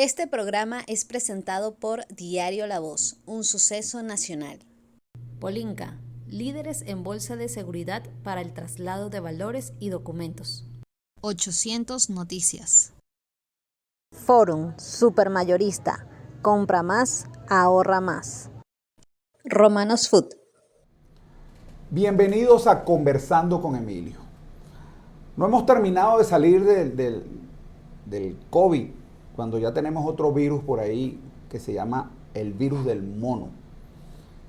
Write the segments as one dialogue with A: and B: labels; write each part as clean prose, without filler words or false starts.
A: Este programa es presentado por Diario La Voz, un suceso nacional. Polinca, líderes en bolsa de seguridad para el traslado de valores y documentos. 800 Noticias.
B: Forum, supermayorista, compra más, ahorra más.
A: Romanos Food.
C: Bienvenidos a Conversando con Emilio. No hemos terminado de salir del COVID, cuando ya tenemos otro virus por ahí que se llama el virus del mono.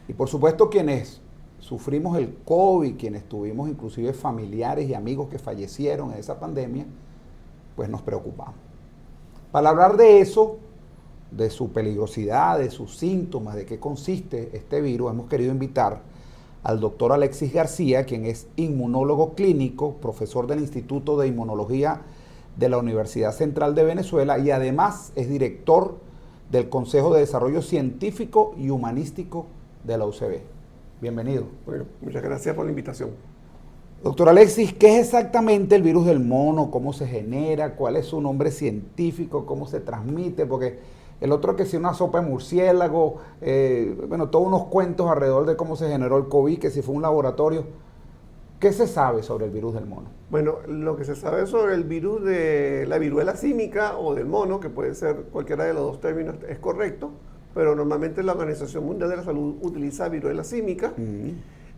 C: Y por supuesto quienes sufrimos el COVID, quienes tuvimos inclusive familiares y amigos que fallecieron en esa pandemia, pues nos preocupamos. Para hablar de eso, de su peligrosidad, de sus síntomas, de qué consiste este virus, hemos querido invitar al doctor Alexis García, quien es inmunólogo clínico, profesor del Instituto de Inmunología de la Universidad Central de Venezuela y además es director del Consejo de Desarrollo Científico y Humanístico de la UCB. Bienvenido.
D: Bueno, muchas gracias por la invitación.
C: Doctor Alexis, ¿qué es exactamente el virus del mono? ¿Cómo se genera? ¿Cuál es su nombre científico? ¿Cómo se transmite? Porque el otro que si una sopa de murciélago, todos unos cuentos alrededor de cómo se generó el COVID, que si fue un laboratorio. ¿Qué se sabe sobre el virus del mono?
D: Bueno, lo que se sabe sobre el virus de la viruela símica o del mono, que puede ser cualquiera de los dos términos, es correcto, pero normalmente la Organización Mundial de la Salud utiliza viruela símica.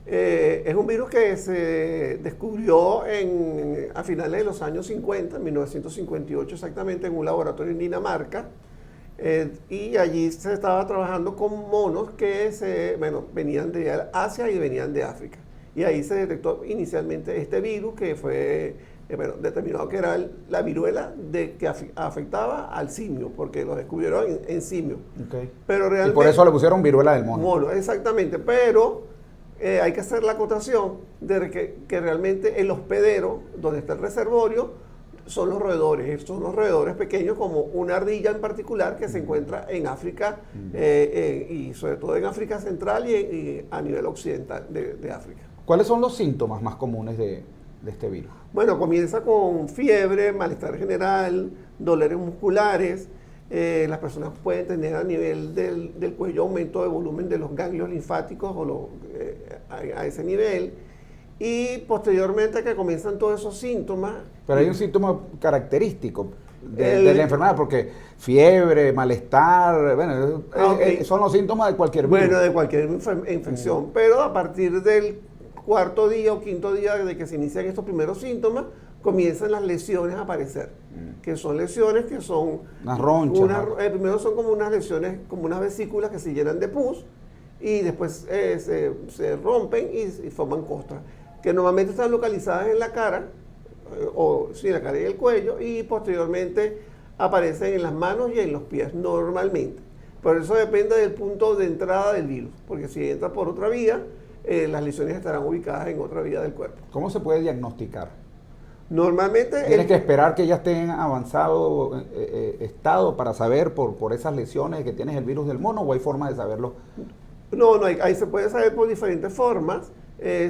D: Es un virus que se descubrió a finales de los años 50, en 1958 exactamente, en un laboratorio en Dinamarca. Y allí se estaba trabajando con monos que venían de Asia y venían de África. Y ahí se detectó inicialmente este virus que fue determinado que era la viruela que afectaba al simio, porque lo descubrieron en simio.
C: Okay.
D: Pero realmente,
C: y por eso le pusieron viruela del mono.
D: Mono, exactamente, pero hay que hacer la acotación de que realmente el hospedero, donde está el reservorio, son los roedores pequeños, como una ardilla en particular que se encuentra en África, y sobre todo en África Central y a nivel occidental de África.
C: ¿Cuáles son los síntomas más comunes de este virus?
D: Bueno, comienza con fiebre, malestar general, dolores musculares. Las personas pueden tener a nivel del cuello aumento de volumen de los ganglios linfáticos a ese nivel. Y posteriormente que comienzan todos esos síntomas.
C: Pero hay un síntoma característico de la enfermedad, porque fiebre, malestar, son los síntomas de cualquier virus.
D: Bueno, de cualquier infección, pero a partir del cuarto día o quinto día de que se inician estos primeros síntomas, comienzan las lesiones a aparecer, que son lesiones que son...
C: Unas ronchas.
D: Primero son como unas lesiones, como unas vesículas que se llenan de pus, y después se rompen y forman costras, que normalmente están localizadas en la cara, en la cara y el cuello, y posteriormente aparecen en las manos y en los pies normalmente. Por eso depende del punto de entrada del virus, porque si entra por otra vía, las lesiones estarán ubicadas en otra vía del cuerpo.
C: ¿Cómo se puede diagnosticar?
D: Normalmente...
C: ¿Tienes que esperar que ya esté en avanzado estado para saber por esas lesiones que tienes el virus del mono, o hay forma de saberlo?
D: No, ahí se puede saber por diferentes formas.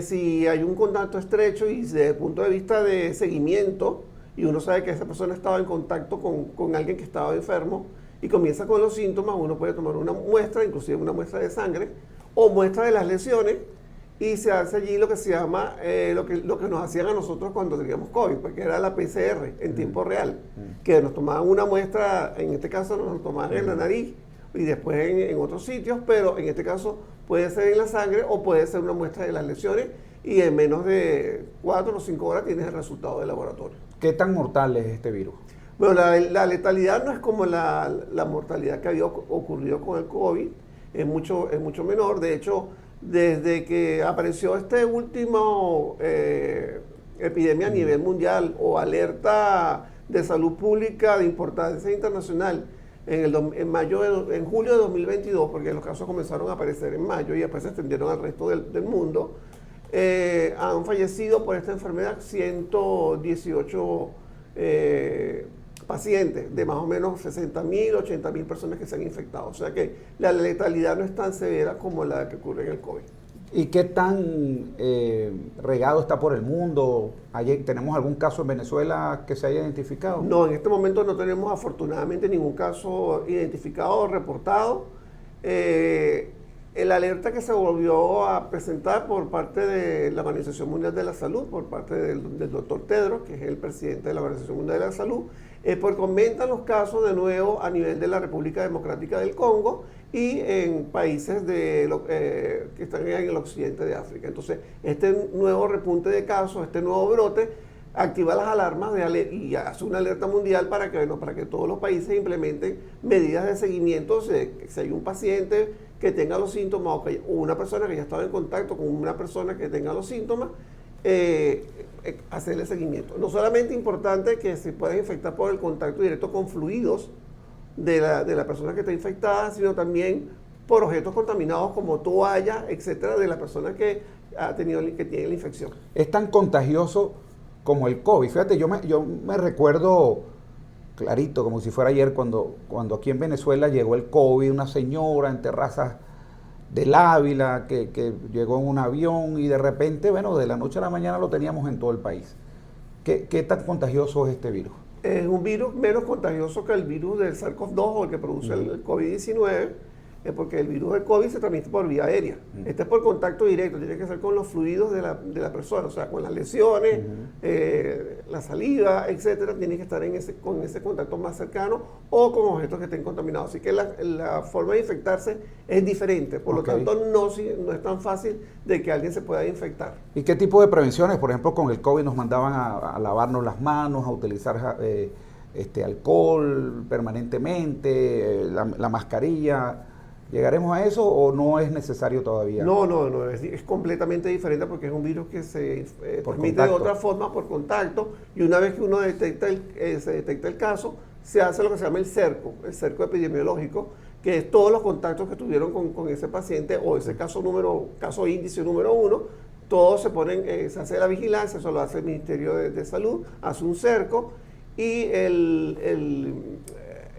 D: Si hay un contacto estrecho y desde el punto de vista de seguimiento, y uno sabe que esa persona estaba en contacto con alguien que estaba enfermo y comienza con los síntomas, uno puede tomar una muestra, inclusive una muestra de sangre o muestra de las lesiones, y se hace allí lo que se llama, lo que nos hacían a nosotros cuando teníamos COVID, porque era la PCR en tiempo real, que nos tomaban una muestra, en este caso nos tomaban en la nariz y después en otros sitios, pero en este caso puede ser en la sangre o puede ser una muestra de las lesiones, y en menos de 4 o 5 horas tienes el resultado del laboratorio.
C: ¿Qué tan mortal es este virus?
D: Bueno, la letalidad no es como la mortalidad que había ocurrido con el COVID, es mucho menor. De hecho, desde que apareció este último epidemia a nivel mundial o alerta de salud pública de importancia internacional en julio de 2022, porque los casos comenzaron a aparecer en mayo y después se extendieron al resto del mundo, han fallecido por esta enfermedad 118 pacientes, de más o menos 60.000, 80.000 personas que se han infectado. O sea que la letalidad no es tan severa como la que ocurre en el COVID.
C: ¿Y qué tan regado está por el mundo? ¿Tenemos algún caso en Venezuela que se haya identificado?
D: No, en este momento no tenemos afortunadamente ningún caso identificado o reportado. El alerta que se volvió a presentar por parte de la Organización Mundial de la Salud, por parte del doctor Tedros, que es el presidente de la Organización Mundial de la Salud, porque aumentan los casos de nuevo a nivel de la República Democrática del Congo y en países que están en el occidente de África. Entonces, este nuevo repunte de casos, este nuevo brote, activa las alarmas y hace una alerta mundial para que todos los países implementen medidas de seguimiento. Si hay un paciente que tenga los síntomas o una persona que ya estaba en contacto con una persona que tenga los síntomas, hacerle seguimiento. No solamente importante que se pueda infectar por el contacto directo con fluidos de la persona que está infectada, sino también por objetos contaminados como toalla, etcétera, de la persona que tiene la infección.
C: Es tan contagioso como el COVID. Fíjate, yo me recuerdo clarito, como si fuera ayer, cuando aquí en Venezuela llegó el COVID, una señora en Terrazas del Ávila que llegó en un avión y de repente, bueno, de la noche a la mañana lo teníamos en todo el país. ¿Qué tan contagioso es este virus?
D: Es un virus menos contagioso que el virus del SARS-CoV-2 o el que produce el COVID-19, porque el virus del COVID se transmite por vía aérea. Este es por contacto directo, tiene que ser con los fluidos de la persona, o sea, con las lesiones, la saliva, etcétera, tiene que estar con ese contacto más cercano o con objetos que estén contaminados. Así que la forma de infectarse es diferente, por lo tanto no es tan fácil de que alguien se pueda infectar.
C: ¿Y qué tipo de prevenciones? Por ejemplo, con el COVID nos mandaban a lavarnos las manos, a utilizar alcohol permanentemente, la mascarilla. ¿Llegaremos a eso o no es necesario todavía?
D: No, es completamente diferente porque es un virus que se transmite de otra forma por contacto, y una vez que uno se detecta el caso, se hace lo que se llama el cerco epidemiológico, que es todos los contactos que tuvieron con ese paciente o ese caso índice número 1, todos se hace la vigilancia, eso lo hace el Ministerio de Salud, hace un cerco y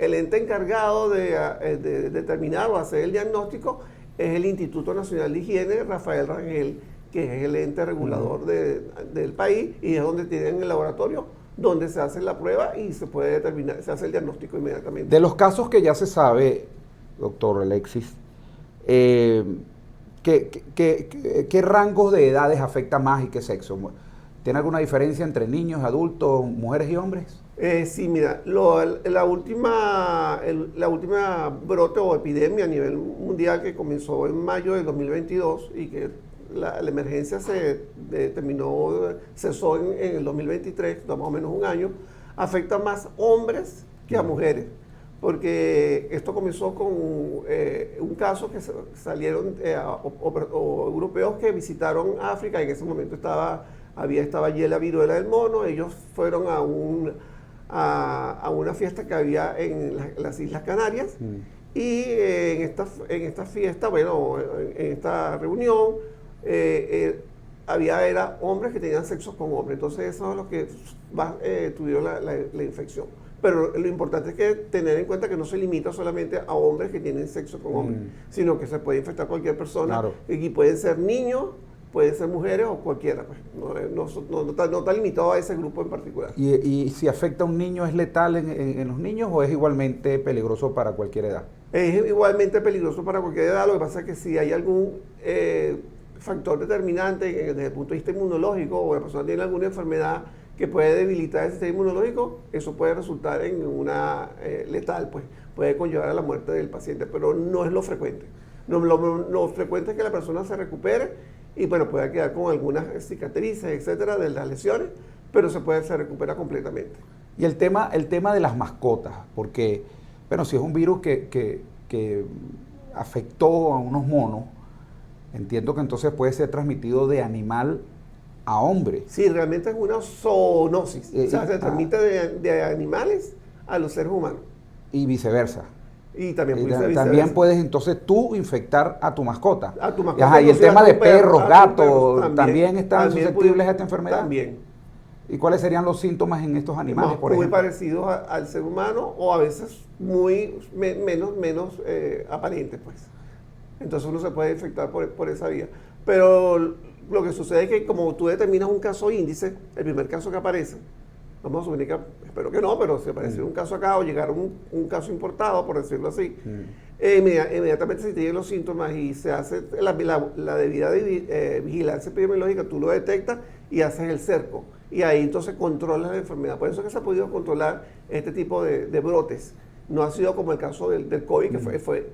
D: el ente encargado de determinar o hacer el diagnóstico es el Instituto Nacional de Higiene, Rafael Rangel, que es el ente regulador del país y es donde tienen el laboratorio donde se hace la prueba y se puede determinar, se hace el diagnóstico inmediatamente.
C: De los casos que ya se sabe, doctor Alexis, ¿qué rangos de edades afecta más y qué sexo? ¿Tiene alguna diferencia entre niños, adultos, mujeres y hombres?
D: Sí, mira, la última brote o epidemia a nivel mundial que comenzó en mayo del 2022 y que la emergencia cesó en el 2023, más o menos un año, afecta más hombres que a mujeres, porque esto comenzó con un caso que salieron europeos que visitaron África, en ese momento estaba allí la viruela del mono, ellos fueron a una fiesta que había en las Islas Canarias y en esta fiesta, en esta reunión era hombres que tenían sexo con hombres, entonces eso es lo que tuvieron la infección. Pero lo importante es que tener en cuenta que no se limita solamente a hombres que tienen sexo con hombres, sino que se puede infectar cualquier persona, claro. Y pueden ser niños, pueden ser mujeres o cualquiera, pues. No está limitado a ese grupo en particular.
C: ¿Y si afecta a un niño, es letal en los niños o es igualmente peligroso para cualquier edad?
D: Es igualmente peligroso para cualquier edad, lo que pasa es que si hay algún factor determinante desde el punto de vista inmunológico o la persona tiene alguna enfermedad que puede debilitar el sistema inmunológico, eso puede resultar en una letal, pues puede conllevar a la muerte del paciente, pero no es lo frecuente. Lo frecuente es que la persona se recupere y bueno, puede quedar con algunas cicatrices, etcétera, de las lesiones, pero se recupera completamente.
C: Y el tema de las mascotas, porque, bueno, si es un virus que afectó a unos monos, entiendo que entonces puede ser transmitido de animal a hombre.
D: Sí, realmente es una zoonosis, o sea, se transmite de animales a los seres humanos.
C: Y viceversa.
D: Y también
C: puedes entonces tú infectar a tu mascota.
D: A tu mascota.
C: Ajá, y el tema de perros, gatos, ¿también están susceptibles a esta enfermedad?
D: También.
C: ¿Y cuáles serían los síntomas en estos animales, por ejemplo?
D: Muy parecidos al ser humano o a veces menos aparentes, pues. Entonces uno se puede infectar por esa vía. Pero lo que sucede es que como tú determinas un caso índice, el primer caso que aparece, vamos a suponer que, espero que no, pero si apareció un caso acá o llegara un caso importado, por decirlo así, inmediatamente si te llegan los síntomas y se hace la debida vigilancia epidemiológica, tú lo detectas y haces el cerco. Y ahí entonces controlas la enfermedad. Por eso es que se ha podido controlar este tipo de brotes. No ha sido como el caso del COVID, que fue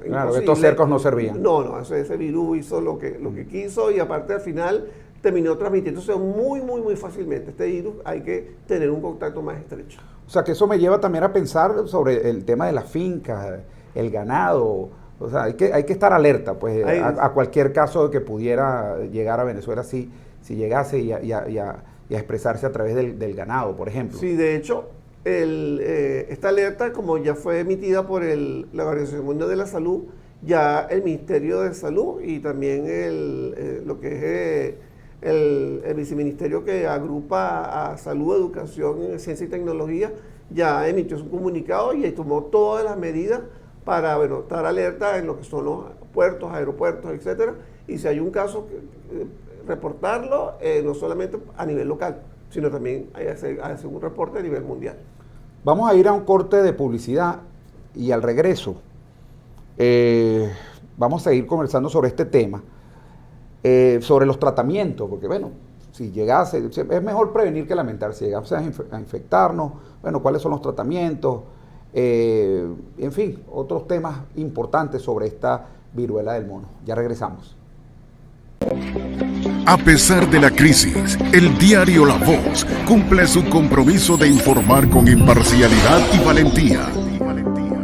C: claro, estos cercos no servían.
D: No, ese virus hizo lo que quiso y aparte al final terminó transmitiéndose muy fácilmente. Este virus hay que tener un contacto más estrecho.
C: O sea, que eso me lleva también a pensar sobre el tema de las fincas, el ganado. O sea, hay que estar alerta pues a cualquier caso de que pudiera llegar a Venezuela si llegase y a expresarse a través del ganado, por ejemplo.
D: Sí, de hecho, esta alerta, como ya fue emitida por la Organización Mundial de la Salud, ya el Ministerio de Salud y también lo que es el viceministerio que agrupa a Salud, Educación, Ciencia y Tecnología, ya emitió su comunicado y tomó todas las medidas para estar alerta en lo que son los puertos, aeropuertos, etcétera. Y si hay un caso, reportarlo no solamente a nivel local, sino también hacer un reporte a nivel mundial.
C: Vamos a ir a un corte de publicidad y al regreso vamos a seguir conversando sobre este tema, sobre los tratamientos, porque bueno, si llegase, es mejor prevenir que lamentar, si llegase a infectarnos, bueno, cuáles son los tratamientos, en fin, otros temas importantes sobre esta viruela del mono. Ya regresamos.
E: A pesar de la crisis, el diario La Voz cumple su compromiso de informar con imparcialidad y valentía.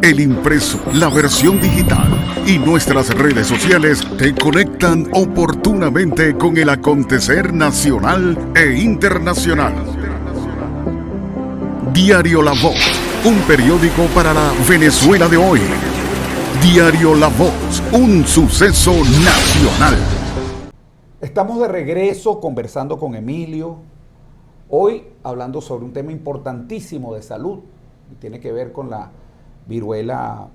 E: El impreso, la versión digital y nuestras redes sociales te conectan oportunamente con el acontecer nacional e internacional. Diario La Voz, un periódico para la Venezuela de hoy. Diario La Voz, un suceso nacional.
C: Estamos de regreso conversando con Emilio, hoy hablando sobre un tema importantísimo de salud, que tiene que ver con la viruela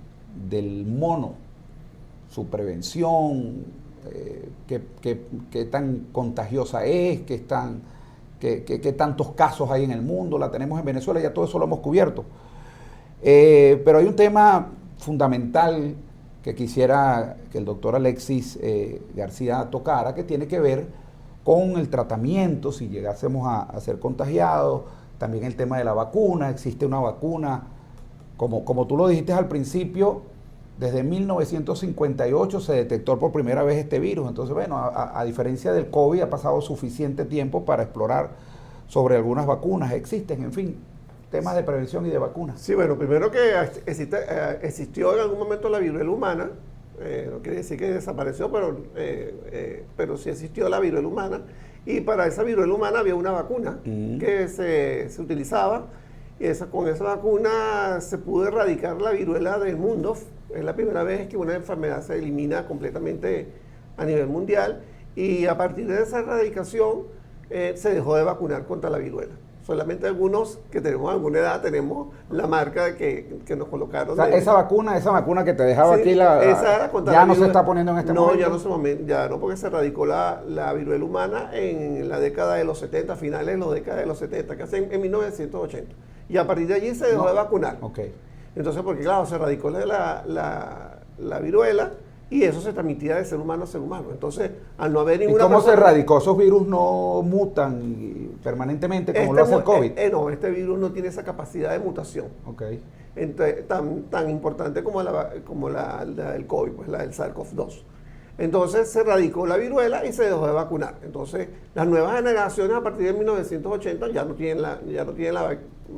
C: del mono, su prevención, qué tan contagiosa es, qué tantos casos hay en el mundo, la tenemos en Venezuela, ya todo eso lo hemos cubierto. Pero hay un tema fundamental que quisiera que el doctor Alexis García tocara, que tiene que ver con el tratamiento, si llegásemos a ser contagiados, también el tema de la vacuna. Existe una vacuna, como tú lo dijiste al principio, desde 1958 se detectó por primera vez este virus. Entonces, bueno, a diferencia del COVID, ha pasado suficiente tiempo para explorar sobre algunas vacunas. Existen, en fin, temas de prevención y de vacunas.
D: Sí, bueno, primero que existió en algún momento la viruela humana, no quiere decir que desapareció, pero sí existió la viruela humana, y para esa viruela humana había una vacuna que se utilizaba, y con esa vacuna se pudo erradicar la viruela del mundo. Es la primera vez que una enfermedad se elimina completamente a nivel mundial, y a partir de esa erradicación se dejó de vacunar contra la viruela. Solamente algunos que tenemos alguna edad tenemos la marca que nos colocaron.
C: O sea, esa vacuna que te dejaba aquí, ya no se está poniendo en este momento.
D: No, ya no, porque se erradicó la viruela humana en la década de los 70, finales de la década de los 70, casi en 1980. Y a partir de allí se dejó de vacunar.
C: Okay.
D: Entonces, porque claro, se erradicó la viruela, y eso se transmitía de ser humano a ser humano. Entonces, al no haber ninguna...
C: ¿Y cómo se erradicó? ¿Esos virus no mutan permanentemente como lo hace el COVID?
D: No, este virus no tiene esa capacidad de mutación.
C: Okay.
D: Entonces, tan importante como la del COVID, pues la del SARS-CoV-2. Entonces, se erradicó la viruela y se dejó de vacunar. Entonces, las nuevas generaciones a partir de 1980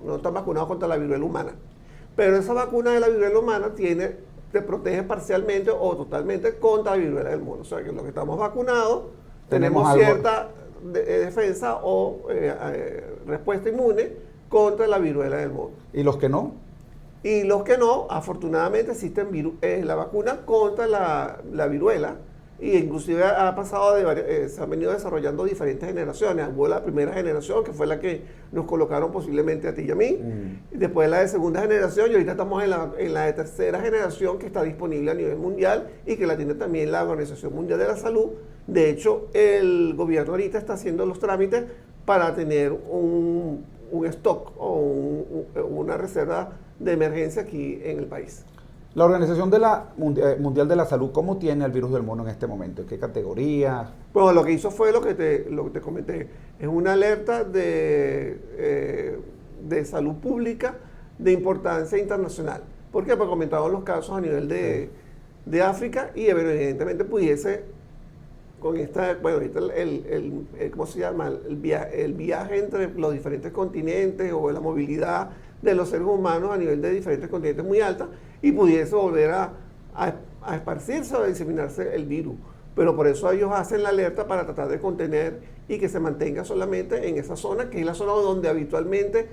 D: no están vacunados contra la viruela humana. Pero esa vacuna de la viruela humana te protege parcialmente o totalmente contra la viruela del mono. O sea que los que estamos vacunados tenemos cierta defensa o respuesta inmune contra la viruela del mono.
C: ¿Y los que no?
D: Y los que no, afortunadamente existen la vacuna contra la viruela, Y inclusive ha pasado se han venido desarrollando diferentes generaciones. Hubo la primera generación, que fue la que nos colocaron posiblemente a ti y a mí. Y después la de segunda generación, y ahorita estamos en la de tercera generación, que está disponible a nivel mundial y que la tiene también la Organización Mundial de la Salud. De hecho, el gobierno ahorita está haciendo los trámites para tener un stock o una reserva de emergencia aquí en el país.
C: La Organización Mundial de la Salud, ¿cómo tiene el virus del mono en este momento? ¿En qué categorías?
D: Bueno, lo que hizo fue lo que te comenté. Es una alerta de salud pública de importancia internacional. ¿Por qué? Porque comentaban los casos a nivel de África y evidentemente pudiese, con ahorita ¿cómo se llama? El viaje entre los diferentes continentes o la movilidad de los seres humanos a nivel de diferentes continentes muy alta, y pudiese volver a esparcirse o a diseminarse el virus. Pero por eso ellos hacen la alerta para tratar de contener y que se mantenga solamente en esa zona, que es la zona donde habitualmente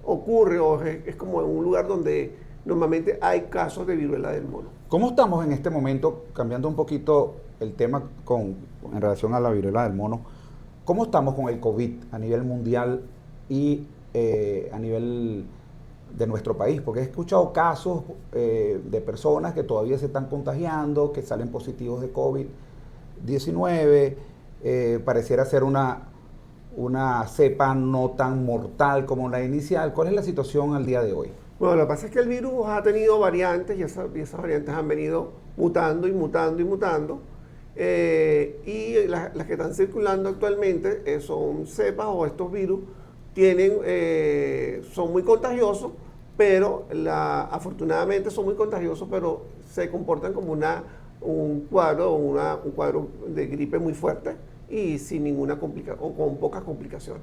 D: ocurre, o es como un lugar donde normalmente hay casos de viruela del mono.
C: ¿Cómo estamos en este momento, cambiando un poquito el tema en relación a la viruela del mono? ¿Cómo estamos con el COVID a nivel mundial y a nivel de nuestro país? Porque he escuchado casos de personas que todavía se están contagiando, que salen positivos de COVID-19, pareciera ser una cepa no tan mortal como la inicial. ¿Cuál es la situación al día de hoy?
D: Bueno, lo que pasa es que el virus ha tenido variantes y esas variantes han venido mutando y mutando y mutando. Y las que están circulando actualmente son cepas, o estos virus son muy contagiosos, pero afortunadamente son muy contagiosos, pero se comportan como un cuadro de gripe muy fuerte y sin ninguna complicación, o con pocas complicaciones.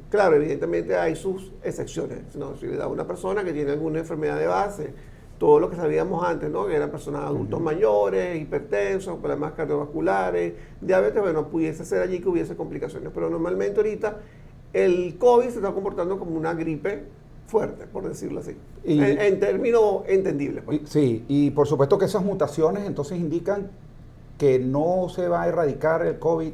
D: Claro, evidentemente hay sus excepciones, ¿no? Si le da a una persona que tiene alguna enfermedad de base, todo lo que sabíamos antes, ¿no? Que eran personas adultos mayores, hipertensos, problemas cardiovasculares, diabetes, bueno, pudiese ser allí que hubiese complicaciones. Pero normalmente ahorita el COVID se está comportando como una gripe fuerte, por decirlo así, en términos entendibles. Pues.
C: Sí, y por supuesto que esas mutaciones entonces indican que no se va a erradicar el COVID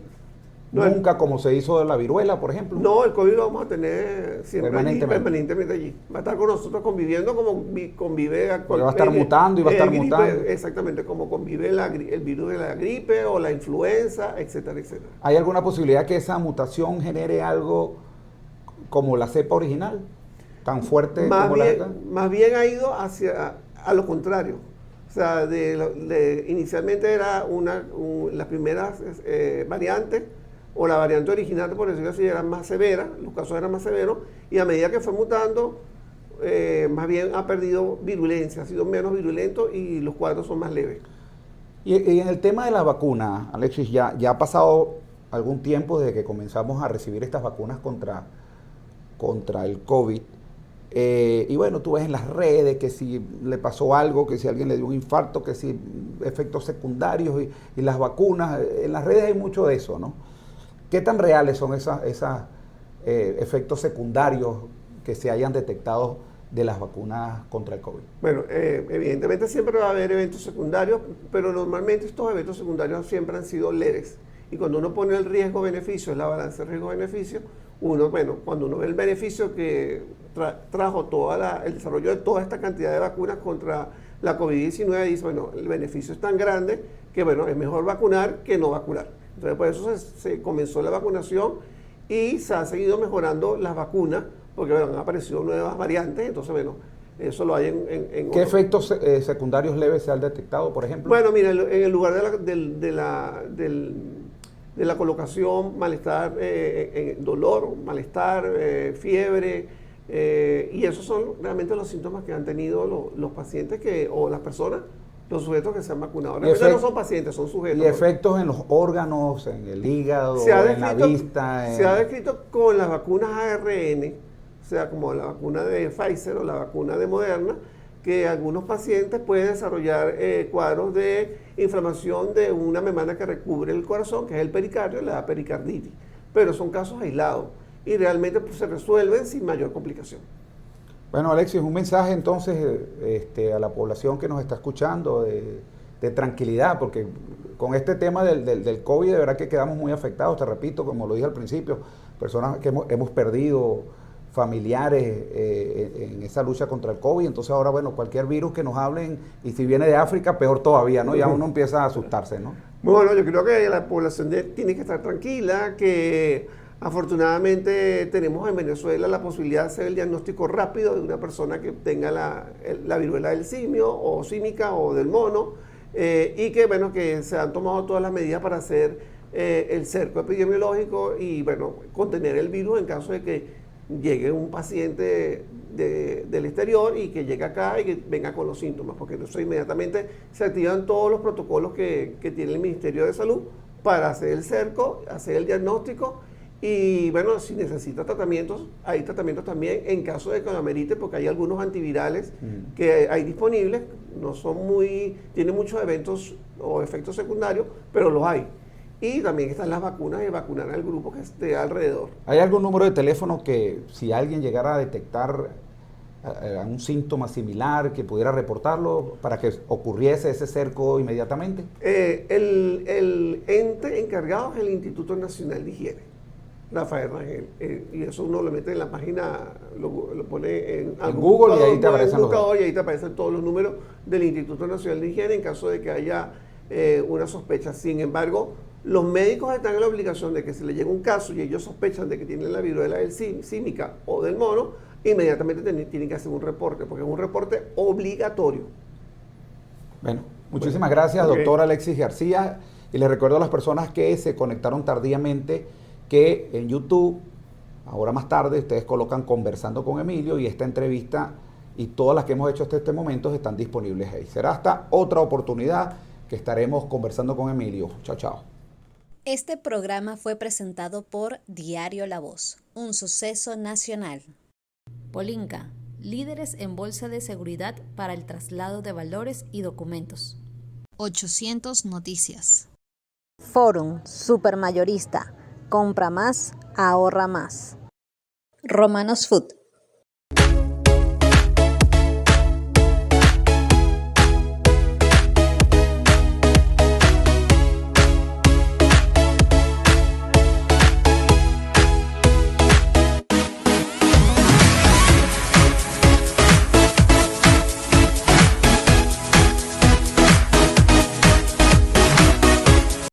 C: nunca, como se hizo de la viruela, por ejemplo.
D: No, el COVID lo vamos a tener siempre permanentemente allí. Va a estar con nosotros conviviendo como convive actualmente.
C: Va a estar mutando y va a estar mutando.
D: Exactamente, como convive el virus de la gripe o la influenza, etcétera, etcétera.
C: ¿Hay alguna posibilidad que esa mutación genere algo como la cepa original? ¿Tan fuerte como la cepa?
D: Más bien ha ido a lo contrario. O sea, inicialmente era las primeras variantes, o la variante original, por decirlo así, era más severa, los casos eran más severos, y a medida que fue mutando, más bien ha perdido virulencia, ha sido menos virulento y los cuadros son más leves.
C: Y en el tema de la vacuna, Alexis, ya ha pasado algún tiempo desde que comenzamos a recibir estas vacunas contra el COVID. Y bueno, tú ves en las redes que si le pasó algo, que si alguien le dio un infarto, que si efectos secundarios y las vacunas, en las redes hay mucho de eso, ¿no? ¿Qué tan reales son esos efectos secundarios que se hayan detectado de las vacunas contra el COVID?
D: Bueno, evidentemente siempre va a haber eventos secundarios, pero normalmente estos eventos secundarios siempre han sido leves. Y cuando uno pone el riesgo-beneficio, la balanza de riesgo-beneficio, cuando uno ve el beneficio que trajo el desarrollo de toda esta cantidad de vacunas contra la COVID-19, dice, bueno, el beneficio es tan grande que, bueno, es mejor vacunar que no vacunar. Entonces, por eso se comenzó la vacunación y se han seguido mejorando las vacunas, porque bueno, han aparecido nuevas variantes, entonces, bueno, eso lo hay en
C: ¿Qué efectos secundarios leves se han detectado, por ejemplo?
D: Bueno, mira, en el lugar de la colocación, malestar, dolor, malestar, fiebre, y esos son realmente los síntomas que han tenido los pacientes o las personas, los sujetos que se han vacunado. Realmente no son pacientes, son sujetos.
C: ¿Y efectos en los órganos, en el hígado, en la vista?
D: Se ha descrito con las vacunas ARN, o sea, como la vacuna de Pfizer o la vacuna de Moderna, que algunos pacientes pueden desarrollar cuadros de inflamación de una membrana que recubre el corazón, que es el pericardio, la pericarditis. Pero son casos aislados y realmente se resuelven sin mayor complicación.
C: Bueno, Alexis, un mensaje entonces a la población que nos está escuchando de tranquilidad, porque con este tema del COVID, de verdad que quedamos muy afectados, te repito, como lo dije al principio, personas que hemos perdido familiares en esa lucha contra el COVID, entonces ahora, bueno, cualquier virus que nos hablen, y si viene de África, peor todavía, ¿no? Ya uno empieza a asustarse, ¿no?
D: Bueno, yo creo que la población tiene que estar tranquila, que afortunadamente tenemos en Venezuela la posibilidad de hacer el diagnóstico rápido de una persona que tenga la viruela del simio o símica o del mono, y que, bueno, que se han tomado todas las medidas para hacer el cerco epidemiológico y, bueno, contener el virus en caso de que llegue un paciente del exterior y que llegue acá y que venga con los síntomas, porque eso inmediatamente se activan todos los protocolos que tiene el Ministerio de Salud para hacer el cerco, hacer el diagnóstico y, bueno, si necesita tratamientos, hay tratamientos también en caso de que lo amerite, porque hay algunos antivirales que hay disponibles, no son tienen muchos eventos o efectos secundarios, pero los hay. Y también están las vacunas y vacunar al grupo que esté alrededor.
C: ¿Hay algún número de teléfono que si alguien llegara a detectar un síntoma similar que pudiera reportarlo para que ocurriese ese cerco inmediatamente?
D: El ente encargado es el Instituto Nacional de Higiene, Rafael Rangel, y eso uno lo mete en la página, lo pone en
C: Google y ahí te aparecen los datos.
D: Y ahí te aparecen todos los números del Instituto Nacional de Higiene en caso de que haya una sospecha. Sin embargo, los médicos están en la obligación de que si le llega un caso y ellos sospechan de que tienen la viruela del símica o del mono, inmediatamente tienen que hacer un reporte, porque es un reporte obligatorio.
C: Bueno, muchísimas gracias, doctor Alexis García. Y les recuerdo a las personas que se conectaron tardíamente que en YouTube, ahora más tarde, ustedes colocan Conversando con Emilio y esta entrevista y todas las que hemos hecho hasta este momento están disponibles ahí. Será hasta otra oportunidad que estaremos conversando con Emilio. Chao, chao.
A: Este programa fue presentado por Diario La Voz, un suceso nacional. Polinca, líderes en bolsa de seguridad para el traslado de valores y documentos. 800 Noticias.
B: Forum, supermayorista. Compra más, ahorra más.
A: Romanos Food,